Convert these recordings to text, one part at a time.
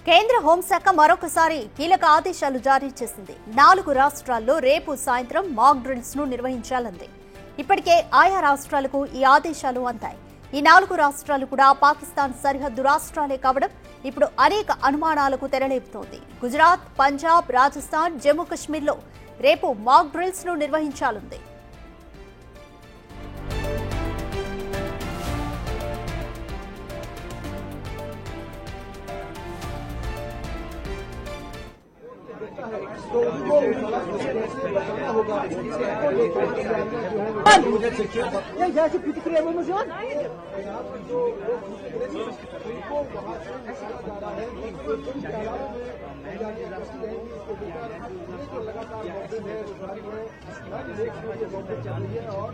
కేంద్ర హోంశాఖ మరొకసారి కీలక ఆదేశాలు జారీ చేసింది. 4 రాష్ట్రాల్లో రేపు సాయంత్రం మాక్ డ్రిల్స్ ను నిర్వహించాలంది. ఇప్పటికే ఆయా రాష్ట్రాలకు ఈ ఆదేశాలు అందాయి. ఈ 4 రాష్ట్రాలు కూడా పాకిస్తాన్ సరిహద్దు రాష్ట్రాలే కావడం ఇప్పుడు అనేక అనుమానాలకు తెరలేపుతోంది. గుజరాత్, పంజాబ్, రాజస్థాన్, జమ్మూ కశ్మీర్లో రేపు మాక్ డ్రిల్స్ ను నిర్వహించాలంది.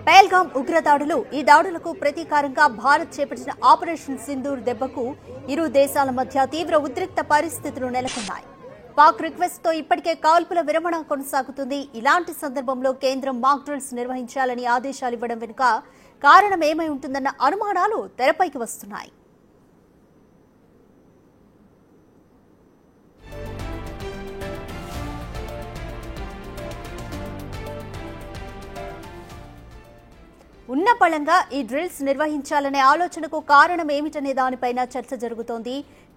పహల్గాం ఉగ్రదాడులు ఈ దాడులకు ప్రతీకారంగా భారత్ చేపట్టిన ఆపరేషన్ సింధూర్ దెబ్బకు ఇరు దేశాల మధ్య తీవ్ర ఉద్రిక్త పరిస్థితులు నెలకొన్నాయి. పాక్ రిక్వెస్ట్ తో ఇప్పటికే కాల్పుల విరమణ కొనసాగుతుంది. ఇలాంటి సందర్భంలో కేంద్రం మాక్ డ్రిల్స్ నిర్వహించాలని ఆదేశాలు ఇవ్వడం వెనుక కారణం ఏమై ఉంటుందన్న అనుమానాలు తెరపైకి వస్తున్నాయి. ఉన్న పళంగా ఈ డ్రిల్స్ నిర్వహించాలనే ఆలోచనకు కారణం ఏమిటనే దానిపైన చర్చ జరుగుతోంది.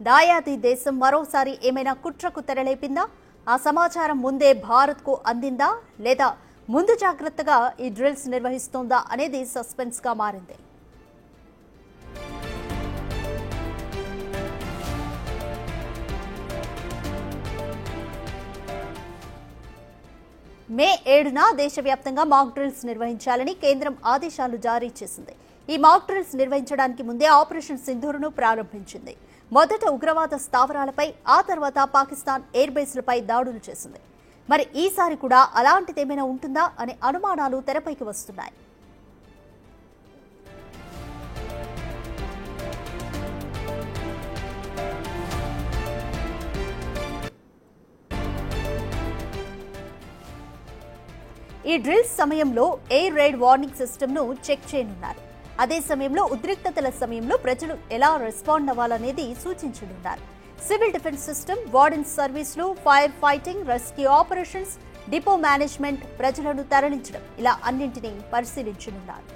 దాయాది దేశం మరోసారి ఏమైనా కుట్రకు తెరలేపిందా? ఆ సమాచారం ముందే భారత్ కు అందిందా, లేదా ముందు జాగ్రత్తగా ఈ డ్రిల్స్ నిర్వహిస్తోందా అనేది సస్పెన్స్ గా మారింది. మే 7న దేశవ్యాప్తంగా మాక్ డ్రిల్స్ నిర్వహించాలని కేంద్రం ఆదేశాలు జారీ చేసింది. ఈ మాక్ డ్రిల్స్ నిర్వహించడానికి ముందే ఆపరేషన్ సింధూర్ను ప్రారంభించింది. మొదట ఉగ్రవాద స్థావరాలపై, ఆ తర్వాత పాకిస్తాన్ ఎయిర్ బేస్లపై దాడులు చేసింది. మరి ఈసారి కూడా అలాంటిదేమైనా ఉంటుందా అనే అనుమానాలు తెరపైకి వస్తున్నాయి. ఈ డ్రిల్స్ సమయంలో ఎయిర్ రైడ్ వార్నింగ్ సిస్టమ్ ను చెక్ చేయనున్నారు. అదే సమయంలో ఉద్రిక్తతల సమయంలో ప్రజలు ఎలా రెస్పాండ్ అవ్వాలనేది సూచించనున్నారు. సివిల్ డిఫెన్స్ సిస్టమ్, వార్డెన్స్ సర్వీసులు, fire fighting, rescue operations, depot management, ప్రజలను తరలించడం ఇలా అన్నింటినీ పరిశీలించనున్నారు.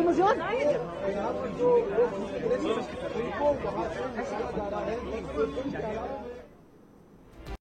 मुझे